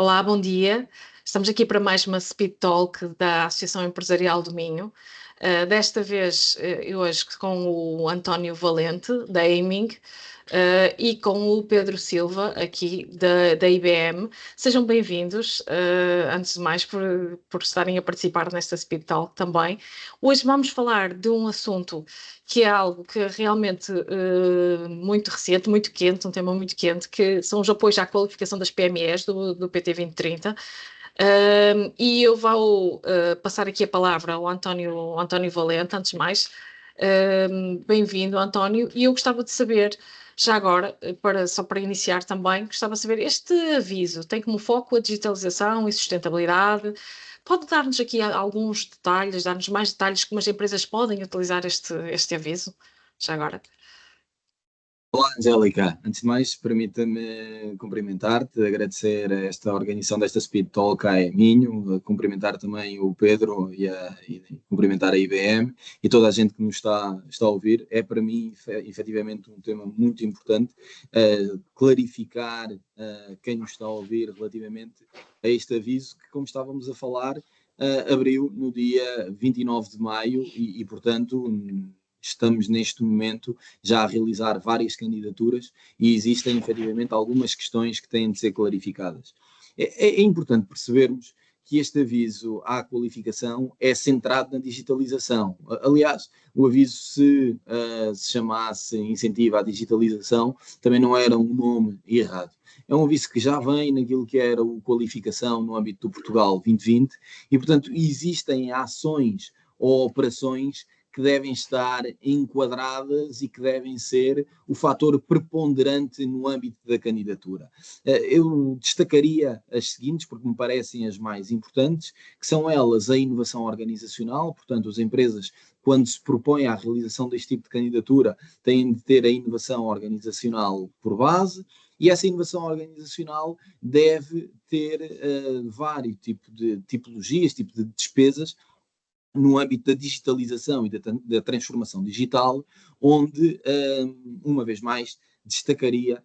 Olá, bom dia. Estamos aqui para mais uma Speed Talk da Associação Empresarial do Minho. Desta vez, hoje com o António Valente, da Aiming, e com o Pedro Silva, aqui da IBM. Sejam bem-vindos, antes de mais, por estarem a participar nesta Speed Talk também. Hoje vamos falar de um assunto que é algo que realmente muito recente, muito quente, um tema muito quente, que são os apoios à qualificação das PMEs do PT 2030. E eu vou passar aqui a palavra ao António Valente, antes de mais. Bem-vindo, António, e eu gostava de saber, já agora, só para iniciar também, gostava de saber, este aviso tem como foco a digitalização e sustentabilidade. Pode dar-nos aqui alguns detalhes, dar-nos mais detalhes como as empresas podem utilizar este aviso, já agora? Olá, Angélica. Antes de mais, permita-me cumprimentar-te, agradecer esta organização desta Speed Talk à Minho, cumprimentar também o Pedro e cumprimentar a IBM e toda a gente que nos está a ouvir. É para mim, efetivamente, um tema muito importante, clarificar quem nos está a ouvir relativamente a este aviso que, como estávamos a falar, abriu no dia 29 de maio e portanto, estamos neste momento já a realizar várias candidaturas e existem efetivamente algumas questões que têm de ser clarificadas. É importante percebermos que este aviso à qualificação é centrado na digitalização. Aliás, o aviso se chamasse incentivo à digitalização, também não era um nome errado. É um aviso que já vem naquilo que era o qualificação no âmbito do Portugal 2020 e, portanto, existem ações ou operações que devem estar enquadradas e que devem ser o fator preponderante no âmbito da candidatura. Eu destacaria as seguintes, porque me parecem as mais importantes, que são elas a inovação organizacional, portanto, as empresas, quando se propõem à realização deste tipo de candidatura, têm de ter a inovação organizacional por base, e essa inovação organizacional deve ter vários tipos de tipologias, tipo de despesas, no âmbito da digitalização e da transformação digital, onde, uma vez mais, destacaria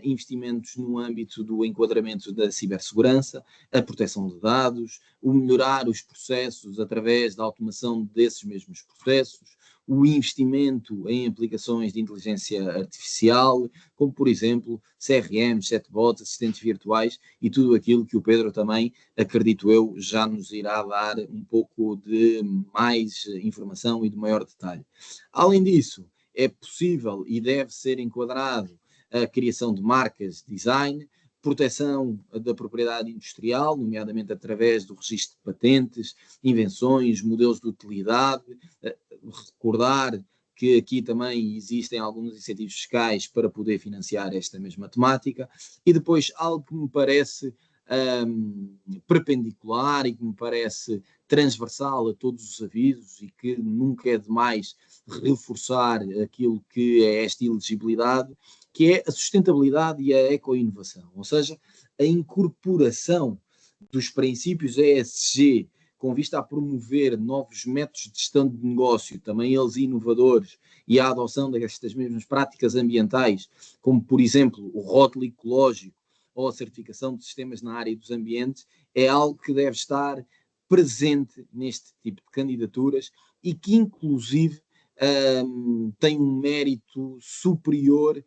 investimentos no âmbito do enquadramento da cibersegurança, a proteção de dados, o melhorar os processos através da automação desses mesmos processos, o investimento em aplicações de inteligência artificial, como, por exemplo, CRM, chatbots, assistentes virtuais e tudo aquilo que o Pedro também, acredito eu, já nos irá dar um pouco de mais informação e de maior detalhe. Além disso, é possível e deve ser enquadrado a criação de marcas, design, proteção da propriedade industrial, nomeadamente através do registro de patentes, invenções, modelos de utilidade, recordar que aqui também existem alguns incentivos fiscais para poder financiar esta mesma temática, e depois algo que me parece perpendicular e que me parece transversal a todos os avisos e que nunca é demais reforçar aquilo que é esta elegibilidade, que é a sustentabilidade e a eco-inovação, ou seja, a incorporação dos princípios ESG com vista a promover novos métodos de gestão de negócio, também eles inovadores, e a adoção destas mesmas práticas ambientais, como, por exemplo, o rótulo ecológico ou a certificação de sistemas na área dos ambientes, é algo que deve estar presente neste tipo de candidaturas e que, inclusive, tem um mérito superior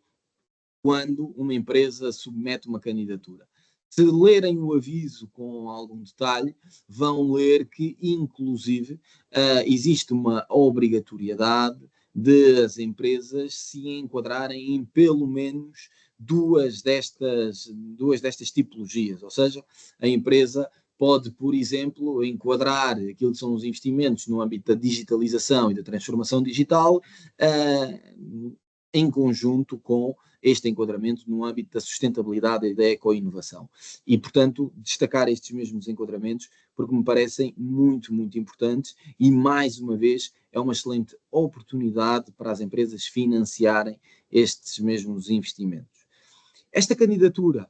quando uma empresa submete uma candidatura. Se lerem o aviso com algum detalhe, vão ler que, inclusive, existe uma obrigatoriedade das empresas se enquadrarem em pelo menos duas destas tipologias, ou seja, a empresa pode, por exemplo, enquadrar aquilo que são os investimentos no âmbito da digitalização e da transformação digital, em conjunto com este enquadramento no âmbito da sustentabilidade e da eco-inovação. E, portanto, destacar estes mesmos enquadramentos porque me parecem muito, muito importantes e, mais uma vez, é uma excelente oportunidade para as empresas financiarem estes mesmos investimentos. Esta candidatura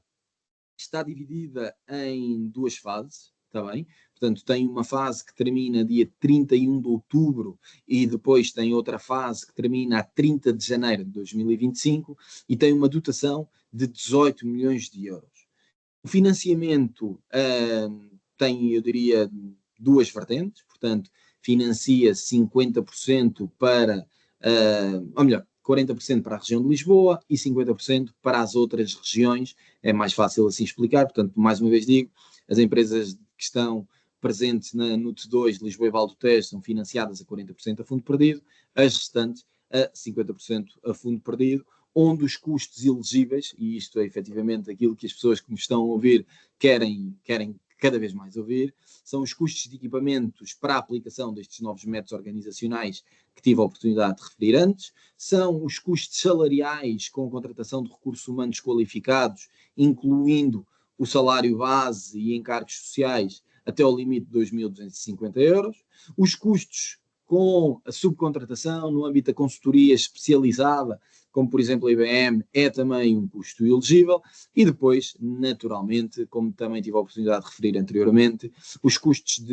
está dividida em duas fases, está bem? Portanto, tem uma fase que termina dia 31 de outubro e depois tem outra fase que termina a 30 de janeiro de 2025 e tem uma dotação de 18 milhões de euros. O financiamento tem, eu diria, duas vertentes, portanto, financia 50% para, ou melhor, 40% para a região de Lisboa e 50% para as outras regiões. É mais fácil assim explicar, portanto, mais uma vez digo, as empresas que estão presentes no T2, Lisboa e Val do Tejo, são financiadas a 40% a fundo perdido, as restantes a 50% a fundo perdido, onde os custos elegíveis, e isto é efetivamente aquilo que as pessoas que me estão a ouvir querem cada vez mais ouvir, são os custos de equipamentos para a aplicação destes novos métodos organizacionais que tive a oportunidade de referir antes, são os custos salariais com a contratação de recursos humanos qualificados, incluindo o salário base e encargos sociais até ao limite de 2.250 euros, os custos com a subcontratação no âmbito da consultoria especializada, como por exemplo a IBM, é também um custo elegível, e depois, naturalmente, como também tive a oportunidade de referir anteriormente, os custos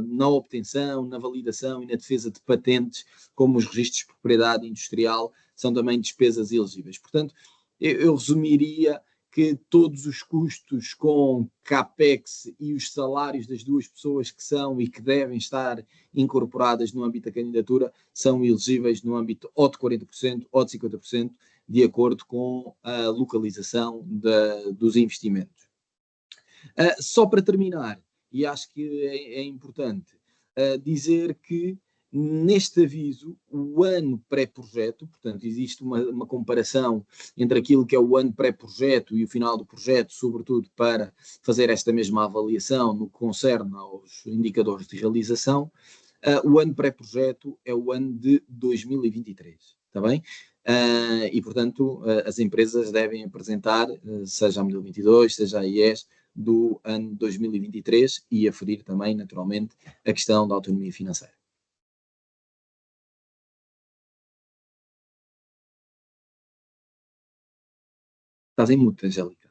na obtenção, na validação e na defesa de patentes, como os registros de propriedade industrial, são também despesas elegíveis. Portanto, eu resumiria que todos os custos com CAPEX e os salários das duas pessoas que são e que devem estar incorporadas no âmbito da candidatura são elegíveis no âmbito ou de 40% ou de 50%, de acordo com a localização dos investimentos. Só para terminar, e acho que é importante dizer que neste aviso, o ano pré-projeto, portanto, existe uma comparação entre aquilo que é o ano pré-projeto e o final do projeto, sobretudo para fazer esta mesma avaliação no que concerne aos indicadores de realização. O ano pré-projeto é o ano de 2023, está bem? E, portanto, as empresas devem apresentar, seja a modelo 22, seja a IES, do ano 2023 e aferir também, naturalmente, a questão da autonomia financeira. Estás em mute, Angélica.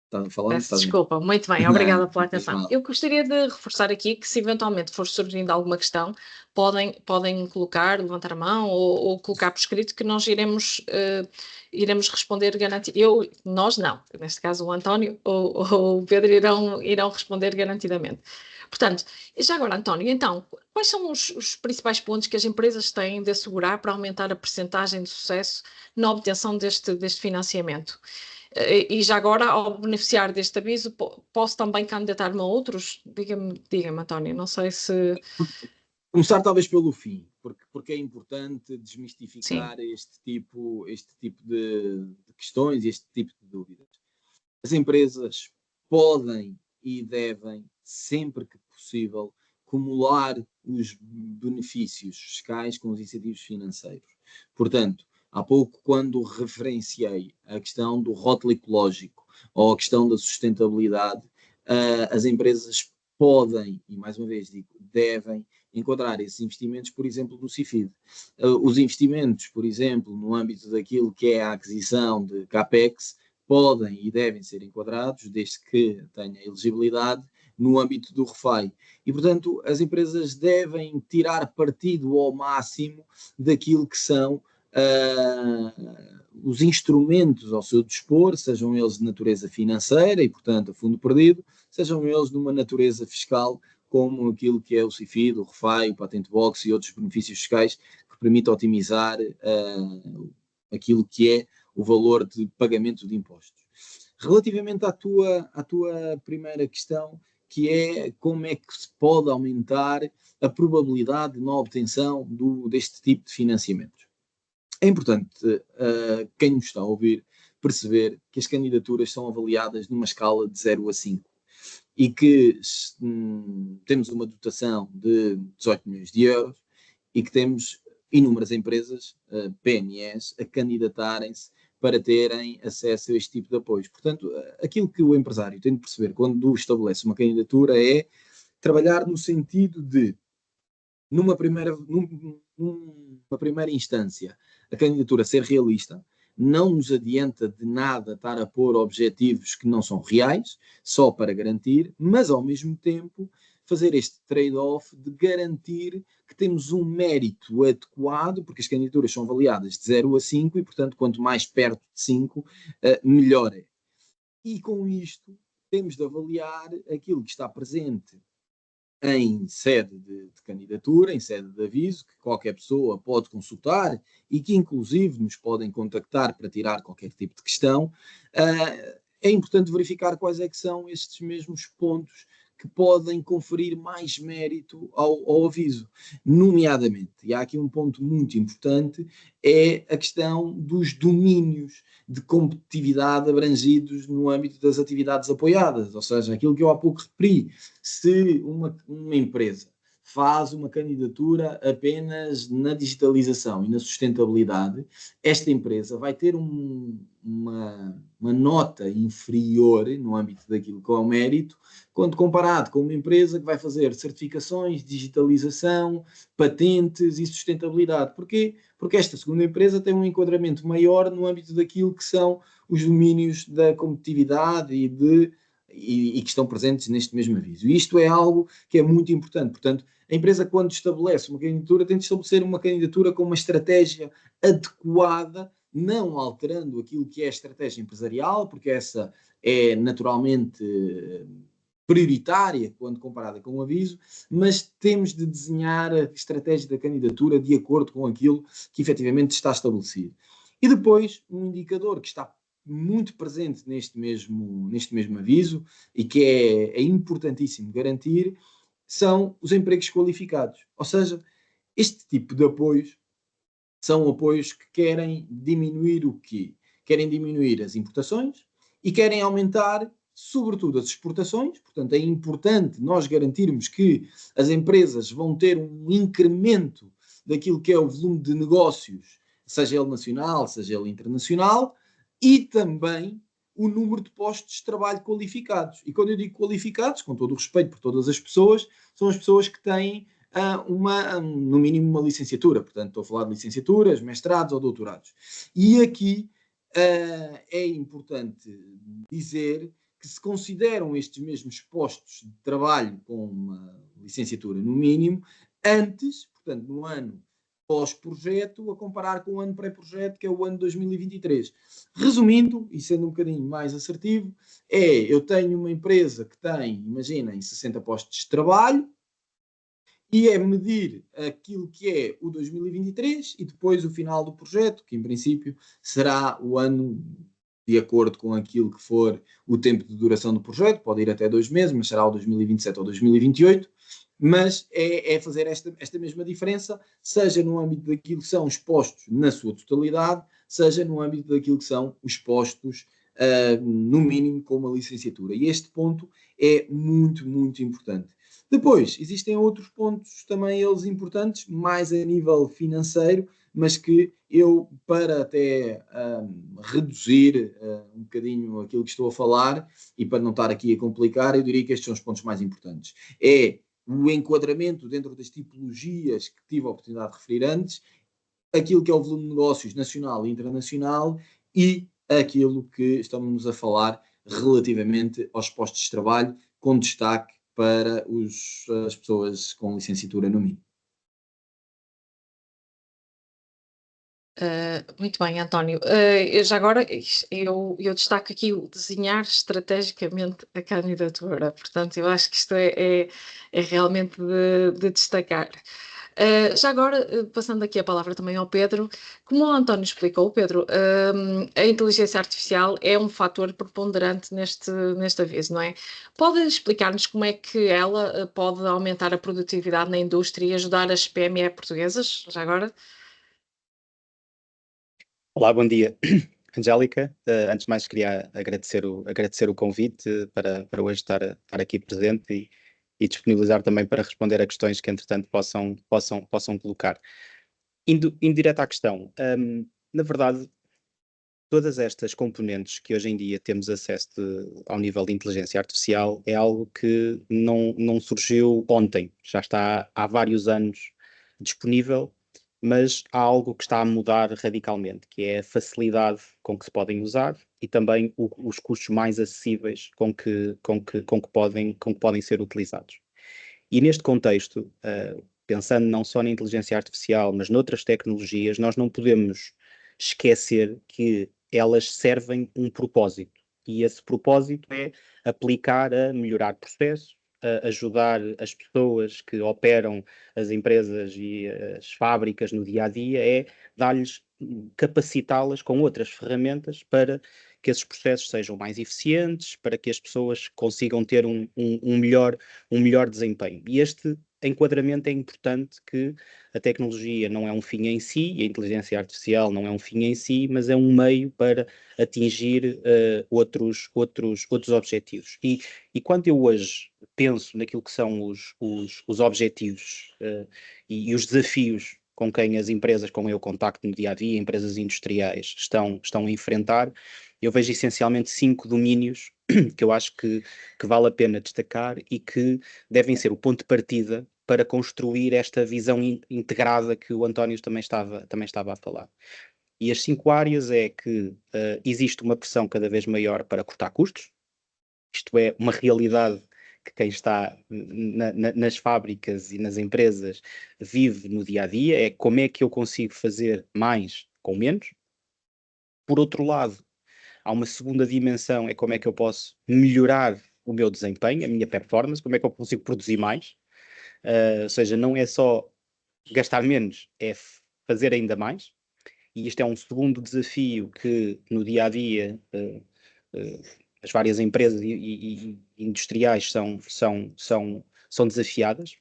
Estás a falar? Peço desculpa, muito bem, obrigada pela atenção. Eu gostaria de reforçar aqui que, se eventualmente for surgindo alguma questão, podem colocar, levantar a mão ou colocar por escrito que nós iremos responder garantidamente. Nós não, neste caso o António ou o Pedro irão responder garantidamente. Portanto, já agora, António, então, quais são os principais pontos que as empresas têm de assegurar para aumentar a percentagem de sucesso na obtenção deste financiamento? E já agora, ao beneficiar deste aviso, posso também candidatar-me a outros? Diga-me, António, não sei se... Começar talvez pelo fim, porque é importante desmistificar Sim. este tipo de questões e este tipo de dúvidas. As empresas podem e devem, sempre que possível, acumular os benefícios fiscais com os incentivos financeiros. Portanto, há pouco, quando referenciei a questão do rótulo ecológico ou a questão da sustentabilidade, as empresas podem, e mais uma vez digo, devem, enquadrar esses investimentos, por exemplo, no CIFID. Os investimentos, por exemplo, no âmbito daquilo que é a aquisição de CAPEX, podem e devem ser enquadrados, desde que tenha elegibilidade, no âmbito do REFAI. E, portanto, as empresas devem tirar partido ao máximo daquilo que são os instrumentos ao seu dispor, sejam eles de natureza financeira e, portanto, a fundo perdido, sejam eles de uma natureza fiscal, como aquilo que é o CIFID, o REFAI, o Patent Box e outros benefícios fiscais que permitam otimizar aquilo que é o valor de pagamento de impostos. Relativamente à tua primeira questão, que é como é que se pode aumentar a probabilidade na obtenção deste tipo de financiamentos. É importante quem nos está a ouvir perceber que as candidaturas são avaliadas numa escala de 0 a 5 e que temos uma dotação de 18 milhões de euros e que temos inúmeras empresas, PMEs, a candidatarem-se para terem acesso a este tipo de apoios. Portanto, aquilo que o empresário tem de perceber quando estabelece uma candidatura é trabalhar no sentido de, numa primeira instância, a candidatura ser realista. Não nos adianta de nada estar a pôr objetivos que não são reais, só para garantir, mas ao mesmo tempo fazer este trade-off de garantir que temos um mérito adequado, porque as candidaturas são avaliadas de 0 a 5 e, portanto, quanto mais perto de 5, melhor é. E com isto, temos de avaliar aquilo que está presente em sede de candidatura, em sede de aviso, que qualquer pessoa pode consultar e que, inclusive, nos podem contactar para tirar qualquer tipo de questão. É importante verificar quais é que são estes mesmos pontos que podem conferir mais mérito ao aviso, nomeadamente, e há aqui um ponto muito importante, é a questão dos domínios de competitividade abrangidos no âmbito das atividades apoiadas, ou seja, aquilo que eu há pouco referi, se uma empresa faz uma candidatura apenas na digitalização e na sustentabilidade, esta empresa vai ter uma nota inferior no âmbito daquilo que é o mérito, quando comparado com uma empresa que vai fazer certificações, digitalização, patentes e sustentabilidade. Porquê? Porque esta segunda empresa tem um enquadramento maior no âmbito daquilo que são os domínios da competitividade e que estão presentes neste mesmo aviso. E isto é algo que é muito importante. Portanto, a empresa, quando estabelece uma candidatura, tem de estabelecer uma candidatura com uma estratégia adequada, não alterando aquilo que é a estratégia empresarial, porque essa é naturalmente prioritária quando comparada com o aviso, mas temos de desenhar a estratégia da candidatura de acordo com aquilo que efetivamente está estabelecido. E depois, um indicador que está muito presente neste mesmo aviso e que é importantíssimo garantir, são os empregos qualificados. Ou seja, este tipo de apoios são apoios que querem diminuir o quê? Querem diminuir as importações e querem aumentar, sobretudo, as exportações. Portanto, é importante nós garantirmos que as empresas vão ter um incremento daquilo que é o volume de negócios, seja ele nacional, seja ele internacional, e também o número de postos de trabalho qualificados. E quando eu digo qualificados, com todo o respeito por todas as pessoas, são as pessoas que têm no mínimo uma licenciatura, portanto estou a falar de licenciaturas, mestrados ou doutorados. E aqui é importante dizer que se consideram estes mesmos postos de trabalho com uma licenciatura no mínimo, antes, portanto no ano pós-projeto, a comparar com o ano pré-projeto, que é o ano 2023. Resumindo, e sendo um bocadinho mais assertivo, eu tenho uma empresa que tem, imaginem, 60 postos de trabalho, e é medir aquilo que é o 2023 e depois o final do projeto, que em princípio será o ano de acordo com aquilo que for o tempo de duração do projeto, pode ir até 2 meses, mas será o 2027 ou 2028, mas é fazer esta mesma diferença, seja no âmbito daquilo que são os postos na sua totalidade, seja no âmbito daquilo que são os postos no mínimo com uma licenciatura. E este ponto é muito, muito importante. Depois, existem outros pontos também eles importantes, mais a nível financeiro, mas que eu, para até reduzir um bocadinho aquilo que estou a falar e para não estar aqui a complicar, eu diria que estes são os pontos mais importantes. É o enquadramento dentro das tipologias que tive a oportunidade de referir antes, aquilo que é o volume de negócios nacional e internacional e aquilo que estamos a falar relativamente aos postos de trabalho, com destaque para as pessoas com licenciatura no mínimo. Muito bem, António. Já agora, eu destaco aqui o desenhar estrategicamente a candidatura. Portanto, eu acho que isto é realmente de destacar. Já agora, passando aqui a palavra também ao Pedro, como o António explicou, Pedro, a inteligência artificial é um fator preponderante neste aviso, não é? Pode explicar-nos como é que ela pode aumentar a produtividade na indústria e ajudar as PME portuguesas, já agora? Olá, bom dia, Angélica. Antes de mais, queria agradecer o convite para hoje estar aqui presente e disponibilizar também para responder a questões que, entretanto, possam colocar. Indo direto à questão, na verdade, todas estas componentes que hoje em dia temos acesso ao nível de inteligência artificial é algo que não surgiu ontem, já está há vários anos disponível, mas há algo que está a mudar radicalmente, que é a facilidade com que se podem usar e também os custos mais acessíveis com que podem ser utilizados. E neste contexto, pensando não só na inteligência artificial, mas noutras tecnologias, nós não podemos esquecer que elas servem um propósito. E esse propósito é aplicar a melhorar processos, a ajudar as pessoas que operam as empresas e as fábricas no dia a dia, é dar-lhes, capacitá-las com outras ferramentas para que esses processos sejam mais eficientes, para que as pessoas consigam ter um melhor desempenho. E este enquadramento é importante, que a tecnologia não é um fim em si, e a inteligência artificial não é um fim em si, mas é um meio para atingir outros objetivos. E quando eu hoje penso naquilo que são os objetivos e os desafios com quem as empresas com eu contacto no dia a dia, empresas industriais, estão a enfrentar, eu vejo essencialmente 5 domínios que eu acho que vale a pena destacar e que devem ser o ponto de partida para construir esta visão integrada que o António também estava a falar. E as 5 áreas é que existe uma pressão cada vez maior para cortar custos. Isto é uma realidade que quem está nas fábricas e nas empresas vive no dia a dia. É como é que eu consigo fazer mais com menos. Por outro lado, há uma segunda dimensão, é como é que eu posso melhorar o meu desempenho, a minha performance, como é que eu consigo produzir mais. Ou seja, não é só gastar menos, é fazer ainda mais. E isto é um segundo desafio que no dia a dia as várias empresas e industriais são desafiadas.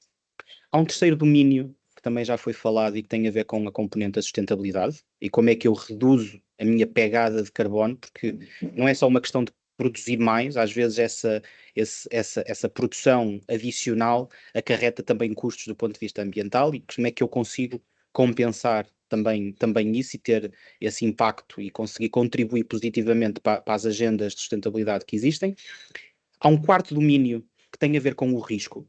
Há um terceiro domínio que também já foi falado e que tem a ver com a componente da sustentabilidade e como é que eu reduzo a minha pegada de carbono, porque não é só uma questão de produzir mais, às vezes essa produção adicional acarreta também custos do ponto de vista ambiental, e como é que eu consigo compensar também isso e ter esse impacto e conseguir contribuir positivamente para as agendas de sustentabilidade que existem. Há um quarto domínio que tem a ver com o risco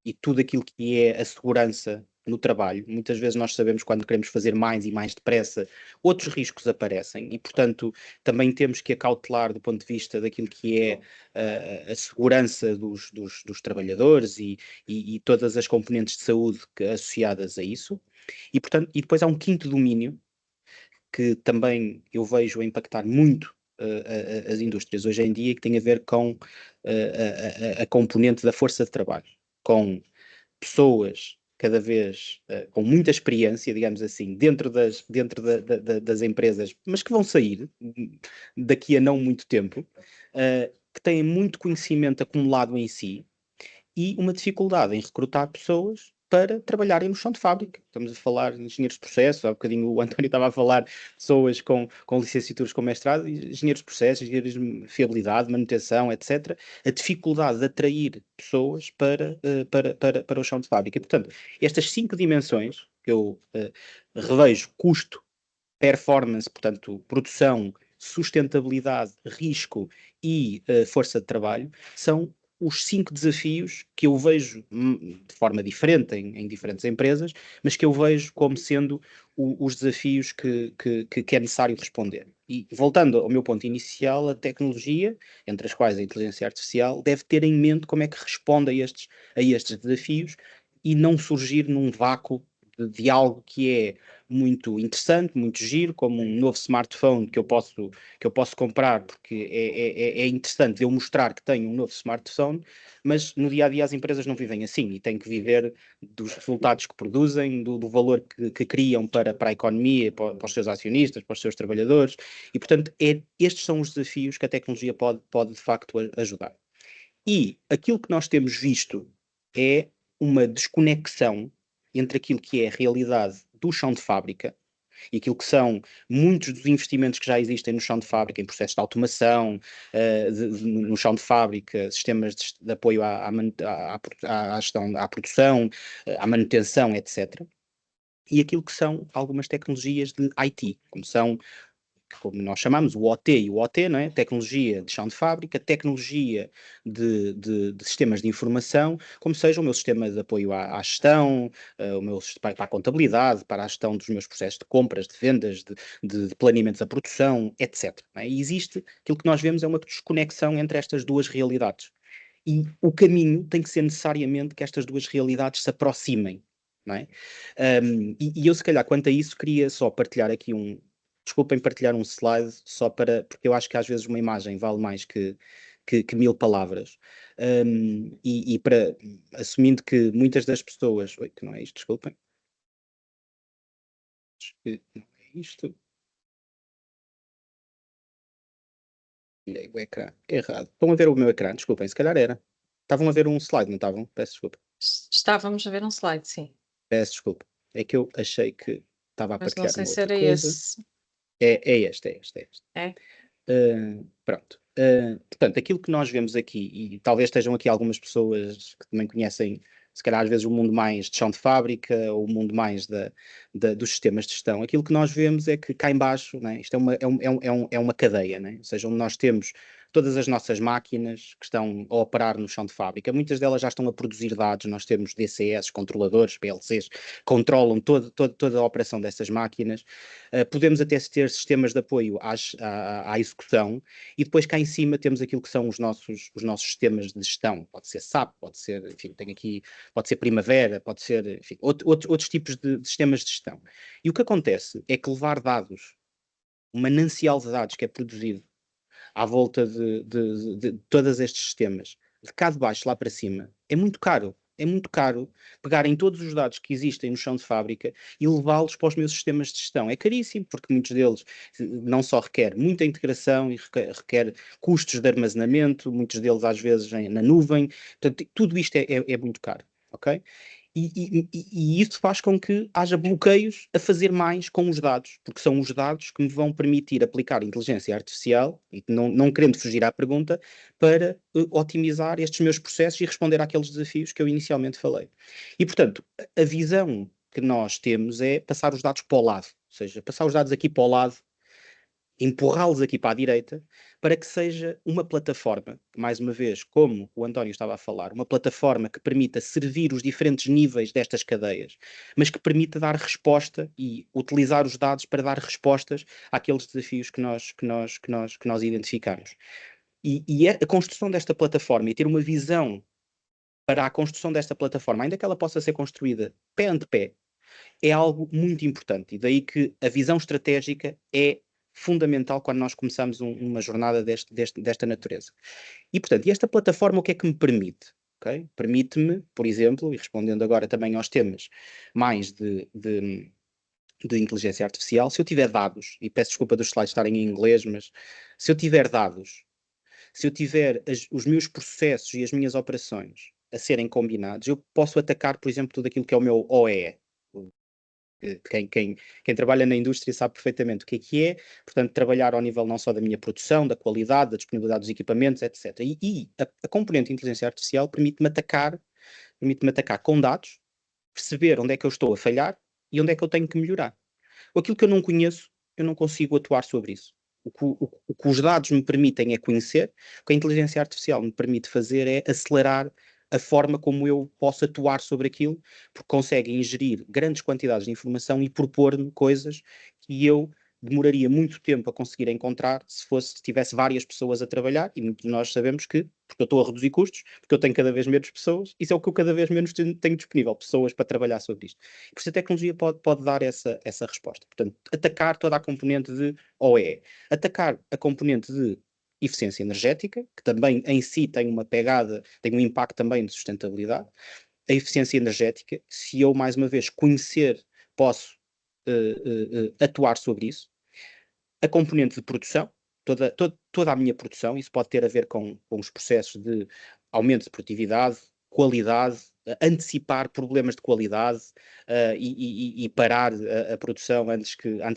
e tudo aquilo que é a segurança no trabalho. Muitas vezes nós sabemos, quando queremos fazer mais e mais depressa, outros riscos aparecem e, portanto, também temos que acautelar do ponto de vista daquilo que é a segurança dos trabalhadores e todas as componentes de saúde associadas a isso. E, portanto, e depois há um quinto domínio que também eu vejo a impactar muito as indústrias hoje em dia, que tem a ver com a componente da força de trabalho, com pessoas cada vez com muita experiência, digamos assim, dentro das empresas, mas que vão sair daqui a não muito tempo, que têm muito conhecimento acumulado em si e uma dificuldade em recrutar pessoas para trabalharem no chão de fábrica. Estamos a falar de engenheiros de processo, há bocadinho o António estava a falar de pessoas com licenciaturas com mestrado, engenheiros de processo, engenheiros de fiabilidade, manutenção, etc. A dificuldade de atrair pessoas para o chão de fábrica. E, portanto, estas 5 dimensões que eu revejo: custo, performance, portanto, produção, sustentabilidade, risco e força de trabalho, são os 5 desafios que eu vejo de forma diferente em diferentes empresas, mas que eu vejo como sendo os desafios que é necessário responder. E voltando ao meu ponto inicial, a tecnologia, entre as quais a inteligência artificial, deve ter em mente como é que responde a estes desafios e não surgir num vácuo de algo que é muito interessante, muito giro, como um novo smartphone que eu posso comprar, porque é interessante eu mostrar que tenho um novo smartphone, mas no dia a dia as empresas não vivem assim e têm que viver dos resultados que produzem, do valor que criam para a economia, para os seus acionistas, para os seus trabalhadores, e portanto estes são os desafios que a tecnologia pode de facto ajudar. E aquilo que nós temos visto é uma desconexão entre aquilo que é a realidade do chão de fábrica e aquilo que são muitos dos investimentos que já existem no chão de fábrica, em processos de automação, no chão de fábrica, sistemas de apoio à gestão, à produção, à manutenção, etc. E aquilo que são algumas tecnologias de IT, como nós chamamos, o OT e o OT, não é? Tecnologia de chão de fábrica, tecnologia de sistemas de informação, como seja o meu sistema de apoio à gestão, o meu para a contabilidade, para a gestão dos meus processos de compras, de vendas, de planeamentos da produção, etc. Não é? E existe, aquilo que nós vemos é uma desconexão entre estas duas realidades. E o caminho tem que ser necessariamente que estas duas realidades se aproximem, não é? E eu, se calhar, quanto a isso, queria só partilhar aqui desculpem partilhar um slide, só porque eu acho que às vezes uma imagem vale mais que 1000 palavras. E para, assumindo que muitas das pessoas... Oi, que não é isto, desculpem. Acho que não é isto. Olhei o ecrã errado. Estão a ver o meu ecrã? Desculpem, se calhar era. Estavam a ver um slide, não estavam? Peço desculpa. Estávamos a ver um slide, sim. Peço desculpa. É que eu achei que estava a Mas não partilhar sei uma se outra era coisa. esse. É este, é este, é este. É? Pronto. Portanto, aquilo que nós vemos aqui, e talvez estejam aqui algumas pessoas que também conhecem, se calhar às vezes o mundo mais de chão de fábrica, ou o mundo mais dos sistemas de gestão, aquilo que nós vemos é que cá em baixo, né, isto é uma cadeia, né? Ou seja, onde nós temos todas as nossas máquinas que estão a operar no chão de fábrica, muitas delas já estão a produzir dados, nós temos DCS, controladores, PLCs, controlam toda a operação dessas máquinas. Podemos até ter sistemas de apoio à execução, e depois cá em cima temos aquilo que são os nossos sistemas de gestão. Pode ser SAP, pode ser, enfim, tem aqui, pode ser Primavera, pode ser, enfim, outros tipos de sistemas de gestão. E o que acontece é que levar dados, um manancial de dados que é produzido à volta de todos estes sistemas, de cá de baixo lá para cima, é muito caro. É muito caro pegarem todos os dados que existem no chão de fábrica e levá-los para os meus sistemas de gestão. É caríssimo, porque muitos deles não só requer muita integração e requer custos de armazenamento, muitos deles às vezes na nuvem. Portanto, tudo isto é muito caro, ok? E isso faz com que haja bloqueios a fazer mais com os dados, porque são os dados que me vão permitir aplicar inteligência artificial, e não querendo fugir à pergunta, para otimizar estes meus processos e responder àqueles desafios que eu inicialmente falei. E, portanto, a visão que nós temos é passar os dados para o lado, ou seja, passar os dados aqui para o lado, empurrá-los aqui para a direita, para que seja uma plataforma, mais uma vez, como o António estava a falar, uma plataforma que permita servir os diferentes níveis destas cadeias, mas que permita dar resposta e utilizar os dados para dar respostas àqueles desafios que nós identificamos. E a construção desta plataforma e ter uma visão para a construção desta plataforma, ainda que ela possa ser construída pé ante pé, é algo muito importante, e daí que a visão estratégica é fundamental quando nós começamos uma jornada desta natureza. E, portanto, esta plataforma o que é que me permite? Okay? Permite-me, por exemplo, e respondendo agora também aos temas mais de inteligência artificial, se eu tiver dados, e peço desculpa dos slides estarem em inglês, mas se eu tiver dados, se eu tiver os meus processos e as minhas operações a serem combinados, eu posso atacar, por exemplo, tudo aquilo que é o meu OE. Quem trabalha na indústria sabe perfeitamente o que é, portanto, trabalhar ao nível não só da minha produção, da qualidade, da disponibilidade dos equipamentos, etc. E a componente de inteligência artificial permite-me atacar com dados, perceber onde é que eu estou a falhar e onde é que eu tenho que melhorar. Aquilo que eu não conheço, eu não consigo atuar sobre isso. O que os dados me permitem é conhecer, o que a inteligência artificial me permite fazer é acelerar a forma como eu posso atuar sobre aquilo, porque consegue ingerir grandes quantidades de informação e propor-me coisas que eu demoraria muito tempo a conseguir encontrar se tivesse várias pessoas a trabalhar, e muitos de nós sabemos que, porque eu estou a reduzir custos, porque eu tenho cada vez menos pessoas, isso é o que eu cada vez menos tenho disponível, pessoas para trabalhar sobre isto. Por isso a tecnologia pode dar essa resposta. Portanto, atacar toda a componente de OE, atacar a componente de eficiência energética, que também em si tem uma pegada, tem um impacto também de sustentabilidade. A eficiência energética, se eu mais uma vez conhecer, posso atuar sobre isso. A componente de produção, toda a minha produção, isso pode ter a ver com os processos de aumento de produtividade, qualidade, antecipar problemas de qualidade e parar a produção antes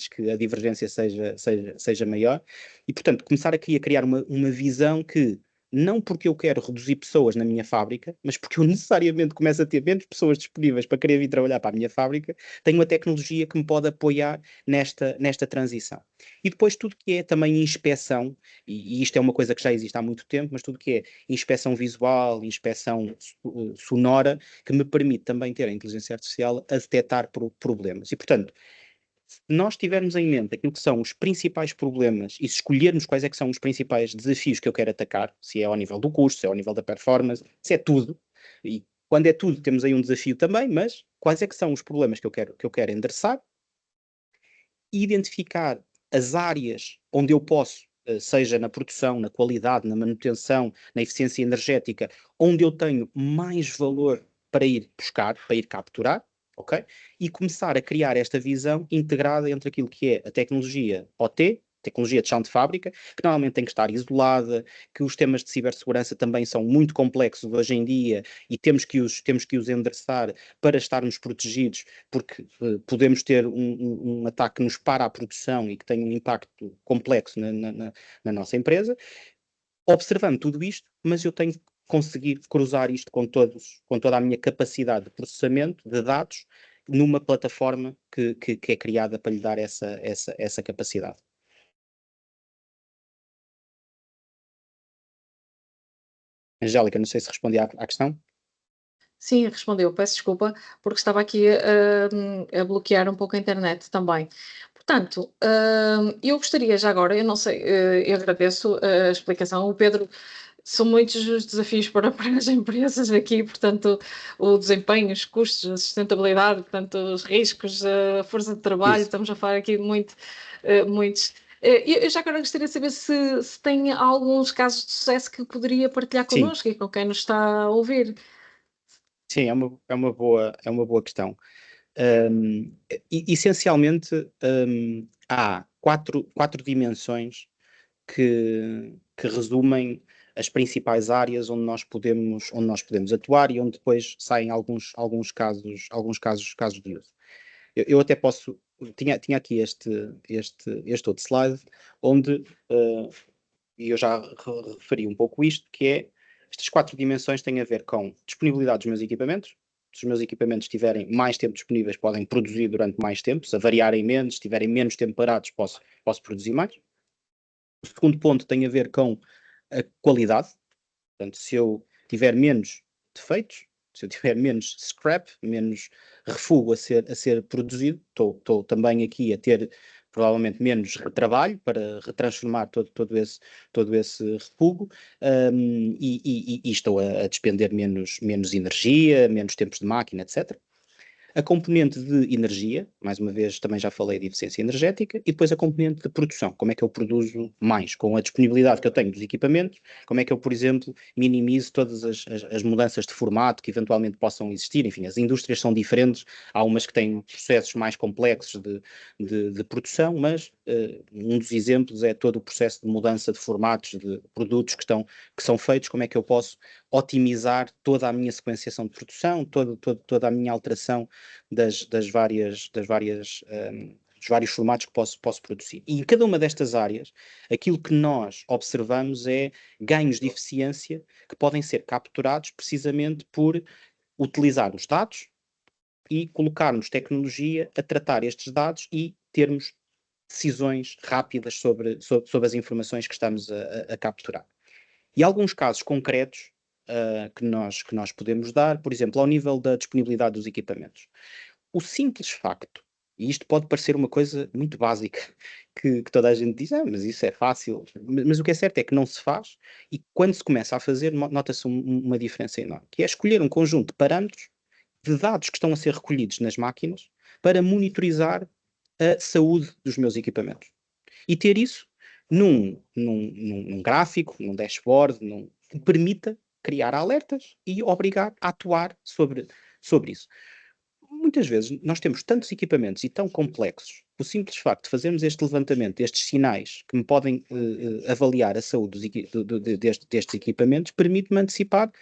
que a divergência seja maior. E, portanto, começar aqui a criar uma visão que, não porque eu quero reduzir pessoas na minha fábrica, mas porque eu necessariamente começo a ter menos pessoas disponíveis para querer vir trabalhar para a minha fábrica, tenho uma tecnologia que me pode apoiar nesta transição. E depois tudo que é também inspeção, e isto é uma coisa que já existe há muito tempo, mas tudo que é inspeção visual, inspeção sonora, que me permite também ter a inteligência artificial a detectar problemas. E, portanto, Se nós tivermos em mente aquilo que são os principais problemas e se escolhermos quais é que são os principais desafios que eu quero atacar, se é ao nível do custo, se é ao nível da performance, se é tudo, e quando é tudo temos aí um desafio também, mas quais é que são os problemas que eu quero endereçar, identificar as áreas onde eu posso, seja na produção, na qualidade, na manutenção, na eficiência energética, onde eu tenho mais valor para ir buscar, para ir capturar, ok? E começar a criar esta visão integrada entre aquilo que é a tecnologia OT, tecnologia de chão de fábrica, que normalmente tem que estar isolada, que os temas de cibersegurança também são muito complexos hoje em dia e temos que os endereçar para estarmos protegidos, porque podemos ter um ataque que nos para a produção e que tem um impacto complexo na nossa empresa. Observando tudo isto, mas eu tenho que conseguir cruzar isto com toda a minha capacidade de processamento de dados numa plataforma que é criada para lhe dar essa capacidade. Angélica, não sei se respondi à questão. Sim, respondeu. Peço desculpa, porque estava aqui a bloquear um pouco a internet também. Portanto, eu gostaria já agora, eu não sei, eu agradeço a explicação. O Pedro, são muitos os desafios para as empresas aqui, portanto, o desempenho, os custos, a sustentabilidade, portanto, os riscos, a força de trabalho, Isso. estamos a falar aqui de muitos. Eu já agora gostaria de saber se tem alguns casos de sucesso que poderia partilhar Sim, connosco e com quem nos está a ouvir. sim, é uma boa questão. Essencialmente, há quatro dimensões que resumem as principais áreas onde nós podemos atuar e onde depois saem casos de uso. Eu até posso, tinha aqui este outro slide, onde, e eu já referi um pouco isto, que é, estas quatro dimensões têm a ver com disponibilidade dos meus equipamentos. Se os meus equipamentos tiverem mais tempo disponíveis, podem produzir durante mais tempo. Se avariarem menos, se tiverem menos tempo parados, posso produzir mais. O segundo ponto tem a ver com a qualidade. Portanto, se eu tiver menos defeitos, se eu tiver menos scrap, menos refugo a ser produzido, estou também aqui a ter provavelmente menos trabalho para retransformar todo esse refugo, e estou a despender menos energia, menos tempos de máquina, etc. A componente de energia, mais uma vez também já falei de eficiência energética, e depois a componente de produção, como é que eu produzo mais, com a disponibilidade que eu tenho dos equipamentos, como é que eu, por exemplo, minimizo todas as mudanças de formato que eventualmente possam existir. Enfim, as indústrias são diferentes, há umas que têm processos mais complexos de produção, mas um dos exemplos é todo o processo de mudança de formatos de produtos que são feitos, como é que eu posso otimizar toda a minha sequenciação de produção, toda a minha alteração dos vários formatos que posso produzir. E em cada uma destas áreas, aquilo que nós observamos é ganhos de eficiência que podem ser capturados precisamente por utilizar os dados e colocarmos tecnologia a tratar estes dados e termos decisões rápidas sobre as informações que estamos a capturar. E alguns casos concretos que nós podemos dar, por exemplo, ao nível da disponibilidade dos equipamentos. O simples facto, e isto pode parecer uma coisa muito básica, que toda a gente diz, mas isso é fácil, mas o que é certo é que não se faz, e quando se começa a fazer, nota-se uma diferença enorme, que é escolher um conjunto de parâmetros, de dados que estão a ser recolhidos nas máquinas, para monitorizar a saúde dos meus equipamentos. E ter isso num gráfico, num dashboard, que permita criar alertas e obrigar a atuar sobre isso. Muitas vezes nós temos tantos equipamentos e tão complexos, o simples facto de fazermos este levantamento, estes sinais que me podem avaliar a saúde destes equipamentos, permite-me antecipar,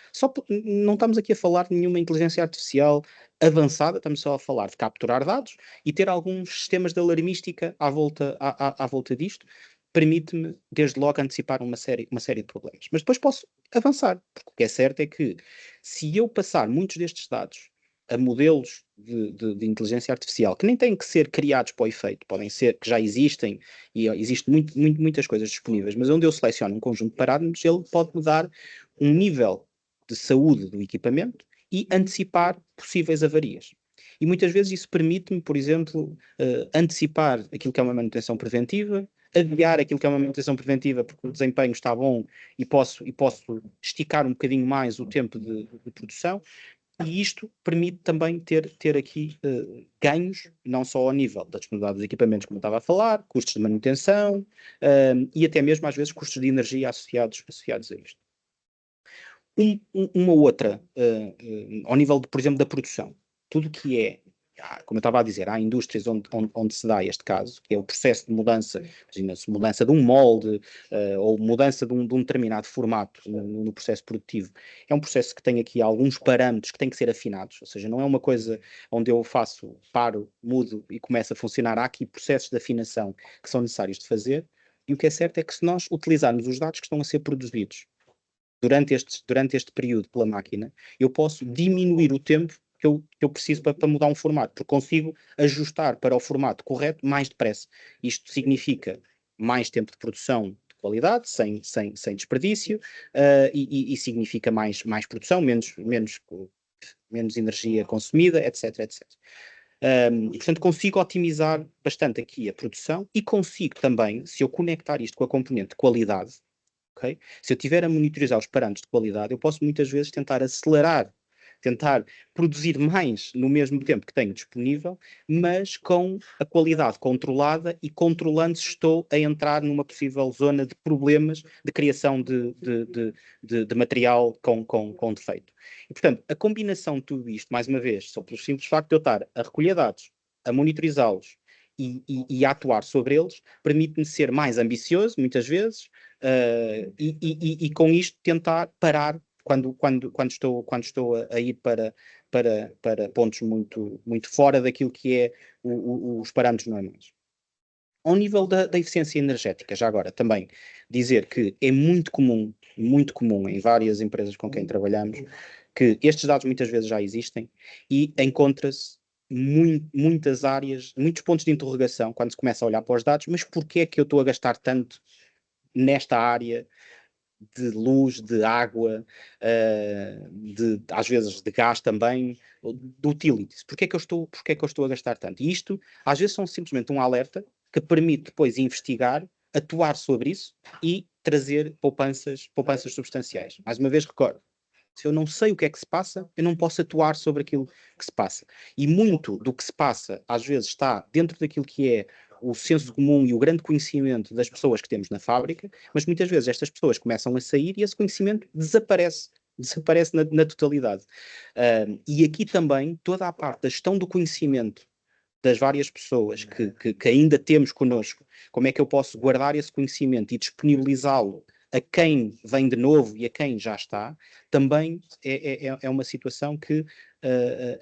não estamos aqui a falar de nenhuma inteligência artificial avançada, estamos só a falar de capturar dados e ter alguns sistemas de alarmística à volta disto, permite-me, desde logo, antecipar uma série de problemas. Mas depois posso avançar, porque o que é certo é que se eu passar muitos destes dados a modelos de inteligência artificial, que nem têm que ser criados para o efeito, podem ser que já existem, e existem muitas coisas disponíveis, mas onde eu seleciono um conjunto de parâmetros, ele pode-me dar um nível de saúde do equipamento e antecipar possíveis avarias. E muitas vezes isso permite-me, por exemplo, antecipar aquilo que é uma manutenção preventiva, adiar aquilo que é uma manutenção preventiva porque o desempenho está bom e posso esticar um bocadinho mais o tempo de produção. E isto permite também ter aqui ganhos, não só ao nível da disponibilidade dos equipamentos, como eu estava a falar, custos de manutenção e até mesmo, às vezes, custos de energia associados a isto. Uma outra, ao nível, por exemplo, da produção, tudo que é, como eu estava a dizer, há indústrias onde se dá este caso, que é o processo de mudança, imagina-se mudança de um molde ou mudança de um determinado formato no processo produtivo. É um processo que tem aqui alguns parâmetros que têm que ser afinados, ou seja, não é uma coisa onde eu paro, mudo e começa a funcionar. Há aqui processos de afinação que são necessários de fazer, e o que é certo é que se nós utilizarmos os dados que estão a ser produzidos durante este período pela máquina, eu posso diminuir o tempo que eu preciso para mudar um formato, porque consigo ajustar para o formato correto mais depressa. Isto significa mais tempo de produção de qualidade, sem desperdício, e significa mais produção, menos energia consumida, etc, etc. E, portanto, consigo otimizar bastante aqui a produção e consigo também, se eu conectar isto com a componente de qualidade, okay? Se eu estiver a monitorizar os parâmetros de qualidade, eu posso muitas vezes tentar acelerar, tentar produzir mais no mesmo tempo que tenho disponível, mas com a qualidade controlada e controlando se estou a entrar numa possível zona de problemas de criação de material com defeito. E, portanto, a combinação de tudo isto, mais uma vez, só pelo simples facto de eu estar a recolher dados, a monitorizá-los e a atuar sobre eles, permite-me ser mais ambicioso, muitas vezes, e com isto tentar parar quando estou a ir para pontos muito fora daquilo que é os parâmetros normais. Ao nível da eficiência energética, já agora também dizer que é muito comum em várias empresas com quem trabalhamos, que estes dados muitas vezes já existem e encontra-se muitas áreas, muitos pontos de interrogação quando se começa a olhar para os dados, mas porquê é que eu estou a gastar tanto nesta área de luz, de água, às vezes de gás também, de utilities? Porquê é que eu estou a gastar tanto? E isto, às vezes, são simplesmente um alerta que permite depois investigar, atuar sobre isso e trazer poupanças substanciais. Mais uma vez, recordo, se eu não sei o que é que se passa, eu não posso atuar sobre aquilo que se passa. E muito do que se passa, às vezes, está dentro daquilo que é o senso comum e o grande conhecimento das pessoas que temos na fábrica, mas muitas vezes estas pessoas começam a sair e esse conhecimento desaparece na totalidade. E aqui também toda a parte da gestão do conhecimento das várias pessoas que ainda temos connosco, como é que eu posso guardar esse conhecimento e disponibilizá-lo a quem vem de novo e a quem já está, também é uma situação que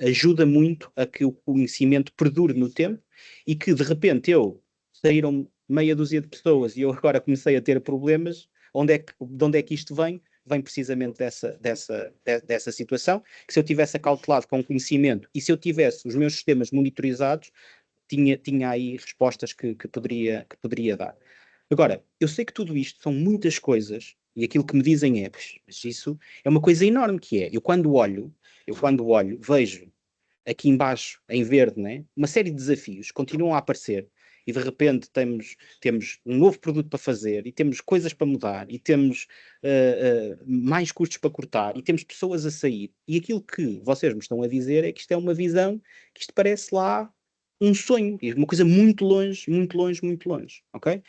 ajuda muito a que o conhecimento perdure no tempo e que de repente saíram meia dúzia de pessoas e eu agora comecei a ter problemas, de onde é que isto vem? Vem precisamente dessa situação, que se eu tivesse acautelado com conhecimento e se eu tivesse os meus sistemas monitorizados, tinha aí respostas que poderia dar. Agora, eu sei que tudo isto são muitas coisas e aquilo que me dizem é, mas isso é uma coisa enorme que é. Eu quando olho, vejo aqui embaixo, em verde, né, uma série de desafios que continuam a aparecer e de repente temos um novo produto para fazer e temos coisas para mudar e temos mais custos para cortar e temos pessoas a sair. E aquilo que vocês me estão a dizer é que isto é uma visão, que isto parece lá um sonho, uma coisa muito longe, muito longe, muito longe, ok?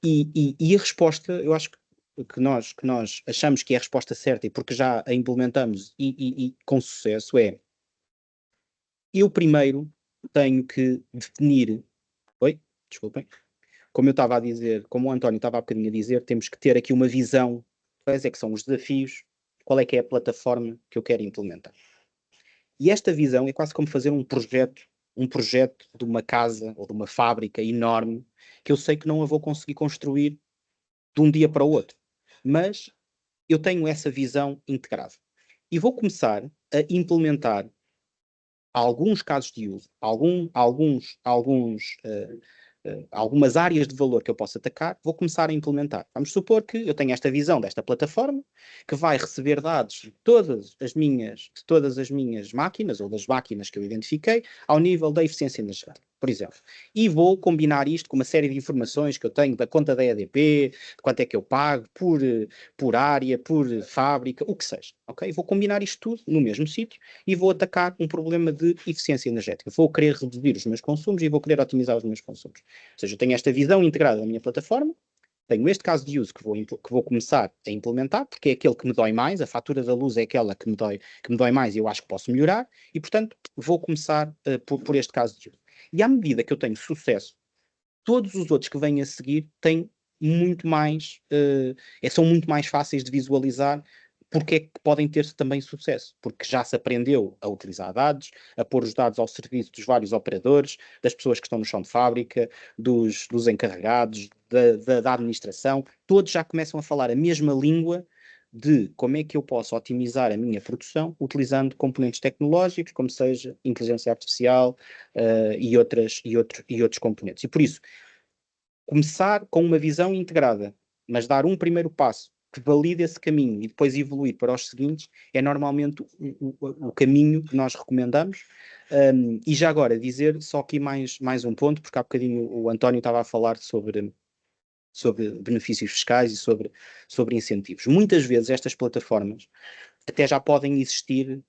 E a resposta, eu acho que nós achamos que é a resposta certa e porque já a implementamos e com sucesso eu primeiro tenho que definir. Oi, desculpem. Como eu estava a dizer, como o António estava há bocadinho a dizer, temos que ter aqui uma visão, quais é que são os desafios, qual é que é a plataforma que eu quero implementar. E esta visão é quase como fazer um projeto de uma casa ou de uma fábrica enorme, que eu sei que não a vou conseguir construir de um dia para o outro. Mas eu tenho essa visão integrada. E vou começar a implementar alguns casos de uso, alguns algumas áreas de valor que eu posso atacar, vou começar a implementar. Vamos supor que eu tenho esta visão desta plataforma, que vai receber dados de todas as minhas máquinas, ou das máquinas que eu identifiquei, ao nível da eficiência energética, por exemplo. E vou combinar isto com uma série de informações que eu tenho da conta da EDP, de quanto é que eu pago por área, por fábrica, o que seja. Okay? Vou combinar isto tudo no mesmo sítio e vou atacar um problema de eficiência energética. Vou querer reduzir os meus consumos e vou querer otimizar os meus consumos. Ou seja, eu tenho esta visão integrada da minha plataforma, tenho este caso de uso que vou começar a implementar, porque é aquele que me dói mais, a fatura da luz é aquela que me dói mais e eu acho que posso melhorar, e portanto vou começar por este caso de uso. E à medida que eu tenho sucesso, todos os outros que vêm a seguir têm muito mais, são muito mais fáceis de visualizar, porque é que podem ter também sucesso, porque já se aprendeu a utilizar dados, a pôr os dados ao serviço dos vários operadores, das pessoas que estão no chão de fábrica, dos encarregados, da administração, todos já começam a falar a mesma língua de como é que eu posso otimizar a minha produção utilizando componentes tecnológicos, como seja inteligência artificial e outros componentes. E por isso, começar com uma visão integrada, mas dar um primeiro passo que valide esse caminho e depois evoluir para os seguintes, é normalmente o caminho que nós recomendamos. E já agora, dizer só aqui mais um ponto, porque há bocadinho o António estava a falar sobre benefícios fiscais e sobre incentivos. Muitas vezes estas plataformas até já podem existir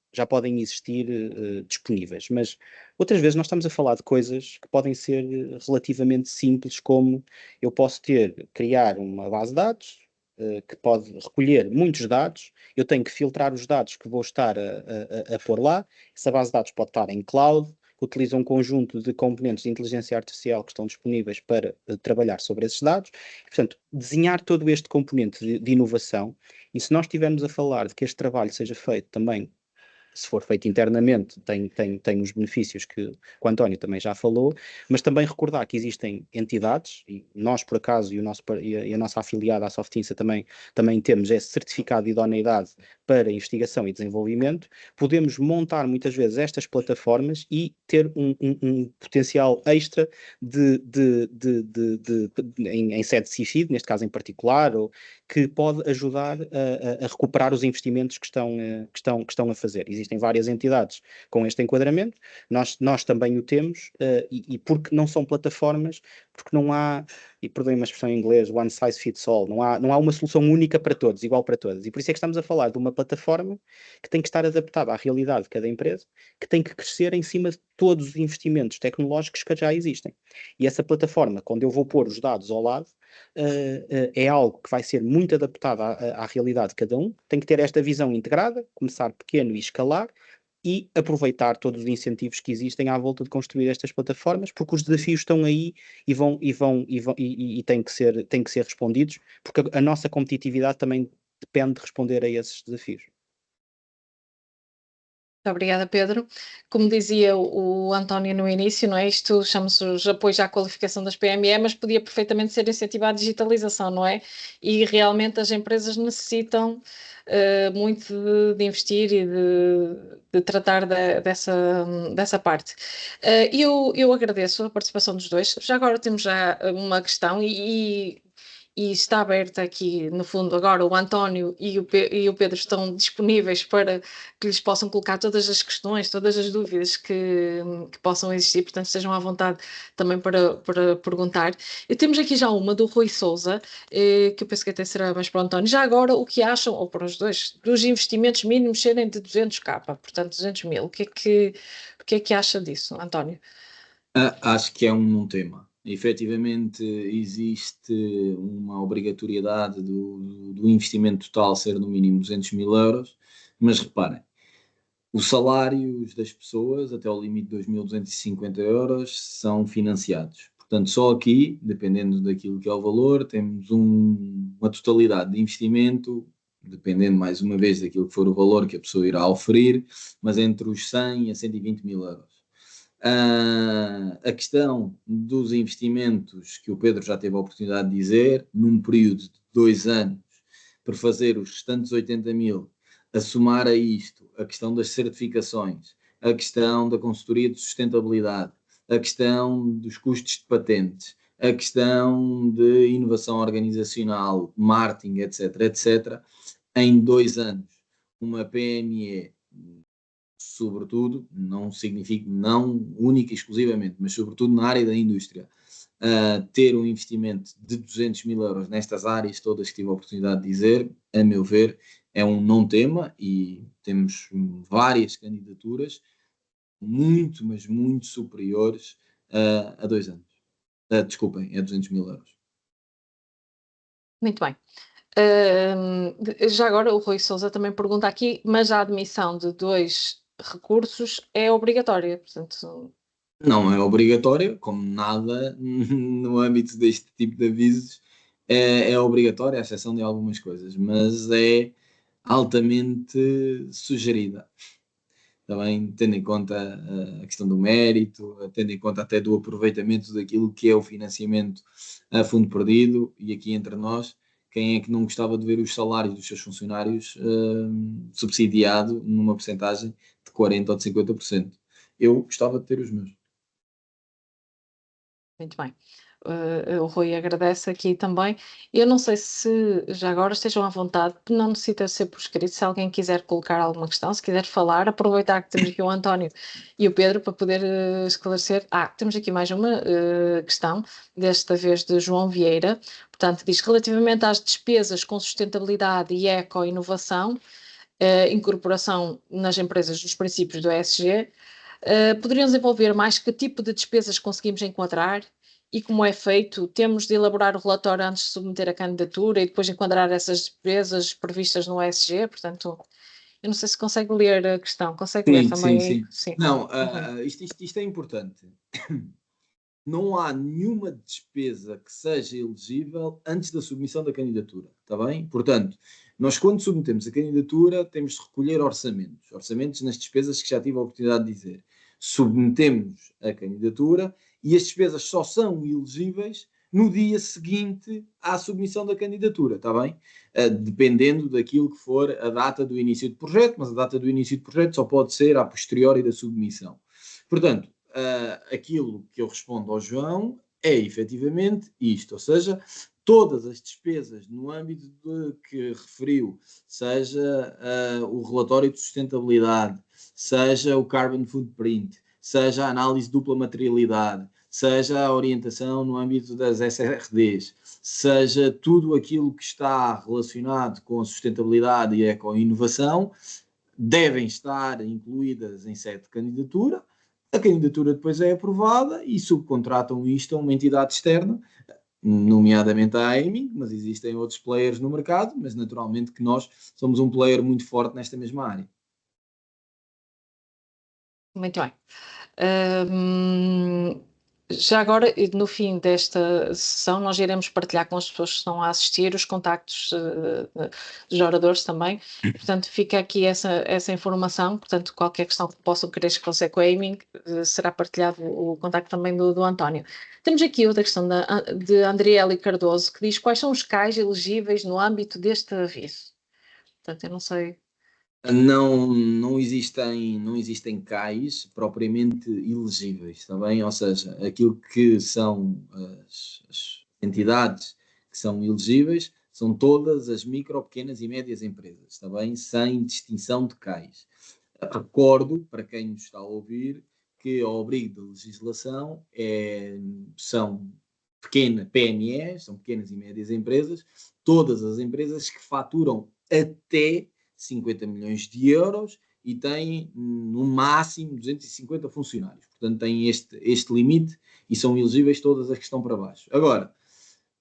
disponíveis, mas outras vezes nós estamos a falar de coisas que podem ser relativamente simples, como eu posso criar uma base de dados que pode recolher muitos dados, eu tenho que filtrar os dados que vou estar a pôr lá, essa base de dados pode estar em cloud, que utiliza um conjunto de componentes de inteligência artificial que estão disponíveis para trabalhar sobre esses dados. E, portanto, desenhar todo este componente de inovação, e se nós estivermos a falar de que este trabalho seja feito também, se for feito internamente, tem os benefícios que o António também já falou, mas também recordar que existem entidades, e nós, por acaso, e a nossa afiliada, a Softinsa, também temos esse certificado de idoneidade para investigação e desenvolvimento. Podemos montar muitas vezes estas plataformas e ter um potencial extra em sede CIFID, neste caso em particular, ou que pode ajudar a recuperar os investimentos que estão a fazer. Existem várias entidades com este enquadramento, nós também o temos, e porque não são plataformas, porque não há, e perdoem-me a expressão em inglês, one size fits all, não há uma solução única para todos, igual para todas, e por isso é que estamos a falar de uma plataforma que tem que estar adaptada à realidade de cada empresa, que tem que crescer em cima de todos os investimentos tecnológicos que já existem. E essa plataforma, quando eu vou pôr os dados ao lado, é algo que vai ser muito adaptado à realidade de cada um, tem que ter esta visão integrada, começar pequeno e escalar, e aproveitar todos os incentivos que existem à volta de construir estas plataformas, porque os desafios estão aí e têm que ser respondidos, porque a nossa competitividade também depende de responder a esses desafios. Muito obrigada, Pedro. Como dizia o António no início, não é? Isto chama-se os apoios à qualificação das PME, mas podia perfeitamente ser incentivar a digitalização, não é? E realmente as empresas necessitam muito de investir e de tratar dessa parte. Eu agradeço a participação dos dois. Já agora temos já uma questão e está aberta aqui, no fundo, agora o António e o Pedro estão disponíveis para que lhes possam colocar todas as questões, todas as dúvidas que possam existir, portanto estejam à vontade também para perguntar. E temos aqui já uma do Rui Souza, que eu penso que até será mais para o António. Já agora, o que acham, ou para os dois, dos investimentos mínimos serem de 200k, portanto 200 mil, o que é que acha disso, António? Acho que é um tema. Efetivamente, existe uma obrigatoriedade do investimento total ser no mínimo 200 mil euros, mas reparem, os salários das pessoas até o limite de 2.250 euros são financiados. Portanto, só aqui, dependendo daquilo que é o valor, temos uma totalidade de investimento, dependendo mais uma vez daquilo que for o valor que a pessoa irá oferir, mas entre os 100 a 120 mil euros. A questão dos investimentos, que o Pedro já teve a oportunidade de dizer, num período de 2 anos, para fazer os restantes 80 mil, a somar a isto a questão das certificações, a questão da consultoria de sustentabilidade, a questão dos custos de patentes, a questão de inovação organizacional, marketing, etc., etc., em 2 anos. Uma PME, sobretudo, não significa, não única e exclusivamente, mas sobretudo na área da indústria, ter um investimento de 200 mil euros nestas áreas todas que tive a oportunidade de dizer, a meu ver, é um não tema e temos várias candidaturas muito, mas muito superiores a 2 anos. Desculpem, é 200 mil euros. Muito bem. Já agora o Rui Sousa também pergunta aqui, mas a admissão de 2 recursos é obrigatória, portanto... Não é obrigatória, como nada no âmbito deste tipo de avisos é obrigatória, à exceção de algumas coisas, mas é altamente sugerida. Também tendo em conta a questão do mérito, tendo em conta até do aproveitamento daquilo que é o financiamento a fundo perdido, e aqui entre nós, quem é que não gostava de ver os salários dos seus funcionários subsidiado numa percentagem de 40% ou de 50%? Eu gostava de ter os meus. Muito bem. O Rui agradece aqui também. Eu não sei se já agora estejam à vontade, não necessita ser por escrito, se alguém quiser colocar alguma questão, se quiser falar, aproveitar que temos aqui o António e o Pedro para poder esclarecer. Temos aqui mais uma questão, desta vez de João Vieira. Portanto, diz, relativamente às despesas com sustentabilidade e eco-inovação, incorporação nas empresas dos princípios do ESG, poderiam desenvolver mais que tipo de despesas conseguimos enquadrar e como é feito? Temos de elaborar o relatório antes de submeter a candidatura e depois enquadrar essas despesas previstas no ESG? Portanto, eu não sei se consegue ler a questão. Consegue ler Sim, sim, também? sim. Sim. Não, isto é importante. Não há nenhuma despesa que seja elegível antes da submissão da candidatura, está bem? Portanto, nós quando submetemos a candidatura temos de recolher orçamentos nas despesas que já tive a oportunidade de dizer. Submetemos a candidatura e as despesas só são elegíveis no dia seguinte à submissão da candidatura, está bem? Dependendo daquilo que for a data do início do projeto, mas a data do início do projeto só pode ser a posteriori da submissão. Portanto, aquilo que eu respondo ao João é efetivamente isto, ou seja, todas as despesas no âmbito de que referiu, seja o relatório de sustentabilidade, seja o carbon footprint, seja a análise de dupla materialidade, seja a orientação no âmbito das SRDs, seja tudo aquilo que está relacionado com a sustentabilidade e a eco-inovação, devem estar incluídas em sede de candidatura. A candidatura depois é aprovada e subcontratam isto a uma entidade externa, nomeadamente a Aiming, mas existem outros players no mercado, mas naturalmente que nós somos um player muito forte nesta mesma área. Muito bem. Já agora, no fim desta sessão, nós iremos partilhar com as pessoas que estão a assistir os contactos dos oradores também. Portanto, fica aqui essa informação. Portanto, qualquer questão que possam querer esclarecer com a Aiming, será partilhado o contacto também do António. Temos aqui outra questão de Andriele Cardoso, que diz quais são os CAIs elegíveis no âmbito deste aviso. Portanto, eu não sei... Não existem CAIs propriamente elegíveis, está bem? Ou seja, aquilo que são as entidades que são elegíveis são todas as micro, pequenas e médias empresas, está bem? Sem distinção de CAIs. Recordo, para quem nos está a ouvir, que ao abrigo da legislação são PMEs, são pequenas e médias empresas, todas as empresas que faturam até 50 milhões de euros e têm no máximo 250 funcionários. Portanto, têm este limite e são elegíveis todas as que estão para baixo. Agora,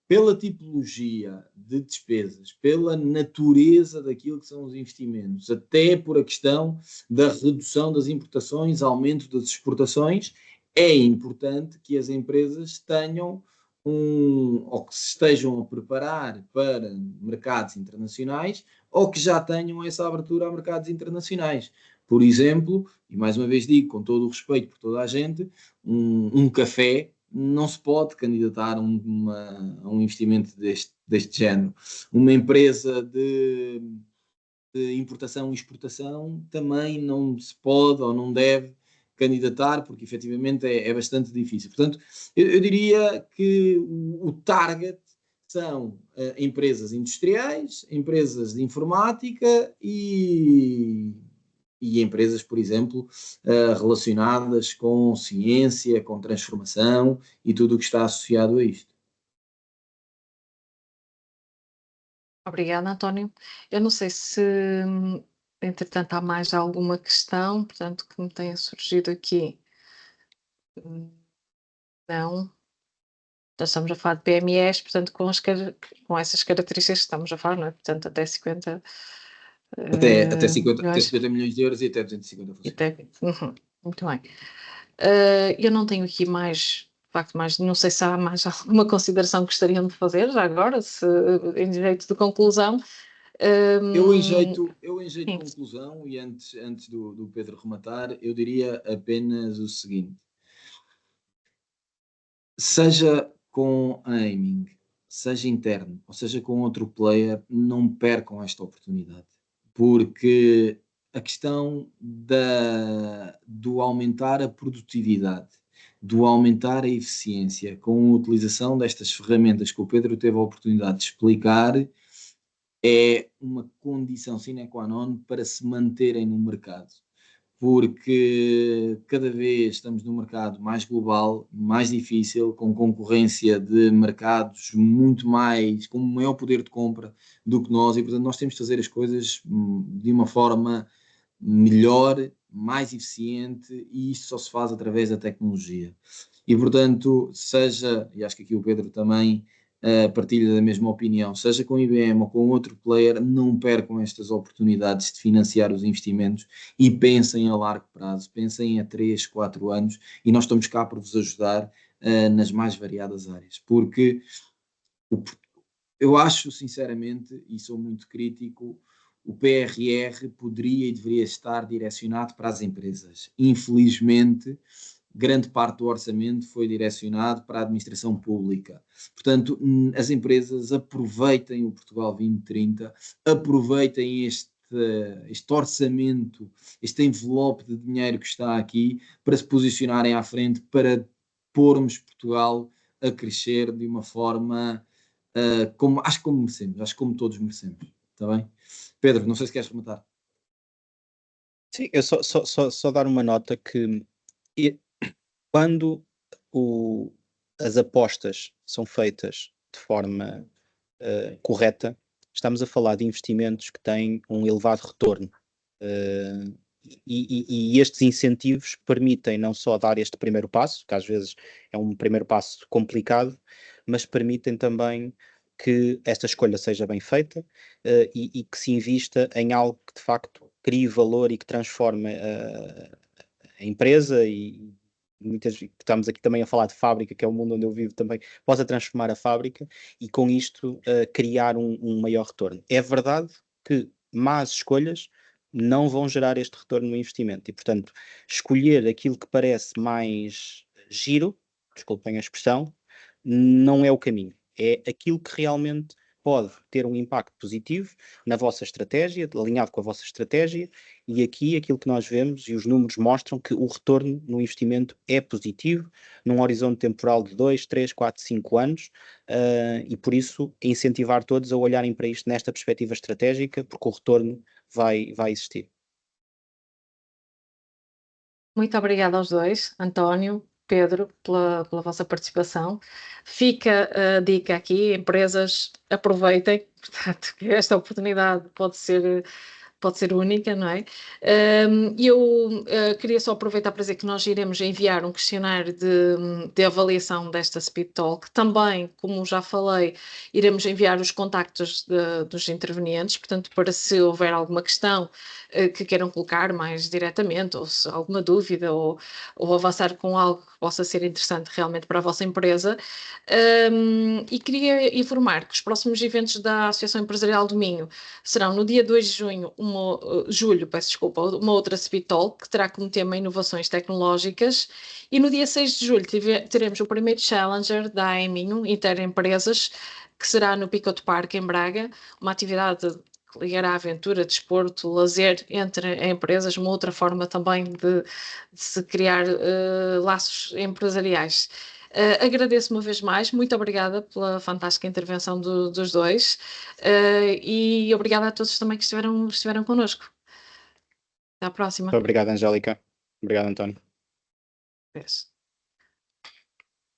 pela tipologia de despesas, pela natureza daquilo que são os investimentos, até por a questão da redução das importações, aumento das exportações, é importante que as empresas tenham ou que se estejam a preparar para mercados internacionais ou que já tenham essa abertura a mercados internacionais. Por exemplo, e mais uma vez digo, com todo o respeito por toda a gente, um café não se pode candidatar a um investimento deste género. Uma empresa de importação e exportação também não se pode ou não deve candidatar, porque efetivamente é bastante difícil. Portanto, eu diria que o target são empresas industriais, empresas de informática e empresas, por exemplo, relacionadas com ciência, com transformação e tudo o que está associado a isto. Obrigada, António. Eu não sei se, entretanto, há mais alguma questão, portanto, que me tenha surgido aqui. Não. Nós estamos a falar de PMEs, portanto, com essas características que estamos a falar, não é? Portanto, até 50 Até 50 milhões. milhões de euros e até 250 funcionários. Muito bem. Eu não tenho aqui mais, de facto, não sei se há mais alguma consideração que gostariam de fazer já agora, se em jeito de conclusão. Eu em jeito de Sim. conclusão, e antes do Pedro rematar, eu diria apenas o seguinte: seja com a Aiming, seja interno, ou seja com outro player, não percam esta oportunidade. Porque a questão do aumentar a produtividade, do aumentar a eficiência com a utilização destas ferramentas que o Pedro teve a oportunidade de explicar, é uma condição sine qua non para se manterem no mercado. Porque cada vez estamos num mercado mais global, mais difícil, com concorrência de mercados muito mais, com maior poder de compra do que nós, e portanto nós temos de fazer as coisas de uma forma melhor, mais eficiente, e isto só se faz através da tecnologia. E portanto, e acho que aqui o Pedro também partilha da mesma opinião, seja com o IBM ou com outro player, não percam estas oportunidades de financiar os investimentos e pensem a largo prazo, pensem a 3, 4 anos, e nós estamos cá para vos ajudar nas mais variadas áreas, porque eu acho sinceramente, e sou muito crítico, o PRR poderia e deveria estar direcionado para as empresas. Infelizmente, grande parte do orçamento foi direcionado para a administração pública. Portanto, as empresas aproveitem o Portugal 2030, aproveitem este orçamento, este envelope de dinheiro que está aqui, para se posicionarem à frente, para pormos Portugal a crescer de uma forma como merecemos, acho que como todos merecemos. Está bem? Pedro, não sei se queres rematar. Sim, eu só dar uma nota que quando as apostas são feitas de forma correta, estamos a falar de investimentos que têm um elevado retorno. E estes incentivos permitem não só dar este primeiro passo, que às vezes é um primeiro passo complicado, mas permitem também que esta escolha seja bem feita e que se invista em algo que de facto crie valor e que transforme a empresa e muitas estamos aqui também a falar de fábrica, que é o mundo onde eu vivo também, possa transformar a fábrica e com isto criar um maior retorno. É verdade que más escolhas não vão gerar este retorno no investimento e, portanto, escolher aquilo que parece mais giro, desculpem a expressão, não é o caminho. É aquilo que realmente pode ter um impacto positivo na vossa estratégia, alinhado com a vossa estratégia, e aqui aquilo que nós vemos e os números mostram que o retorno no investimento é positivo, num horizonte temporal de 2, 3, 4, 5 anos, e por isso incentivar todos a olharem para isto nesta perspectiva estratégica, porque o retorno vai existir. Muito obrigada aos dois, António, Pedro, pela vossa participação. Fica a dica aqui, empresas, aproveitem, portanto, que esta oportunidade pode ser única, não é? Eu queria só aproveitar para dizer que nós iremos enviar um questionário de avaliação desta Speed Talk. Também, como já falei, iremos enviar os contactos dos intervenientes, portanto, para se houver alguma questão que queiram colocar mais diretamente, ou se alguma dúvida, ou avançar com algo que possa ser interessante realmente para a vossa empresa. E queria informar que os próximos eventos da Associação Empresarial do Minho serão no dia 2 de julho, uma outra Speed Talk, que terá como tema inovações tecnológicas, e no dia 6 de julho teremos o primeiro Challenger da Minho, Interempresas, que será no Picot Park, em Braga, uma atividade ligar à aventura, desporto, lazer entre empresas, uma outra forma também de se criar laços empresariais. Agradeço uma vez mais, muito obrigada pela fantástica intervenção dos dois e obrigada a todos também que estiveram connosco. Até à próxima. Obrigado, Angélica. Obrigado, António. Beijo.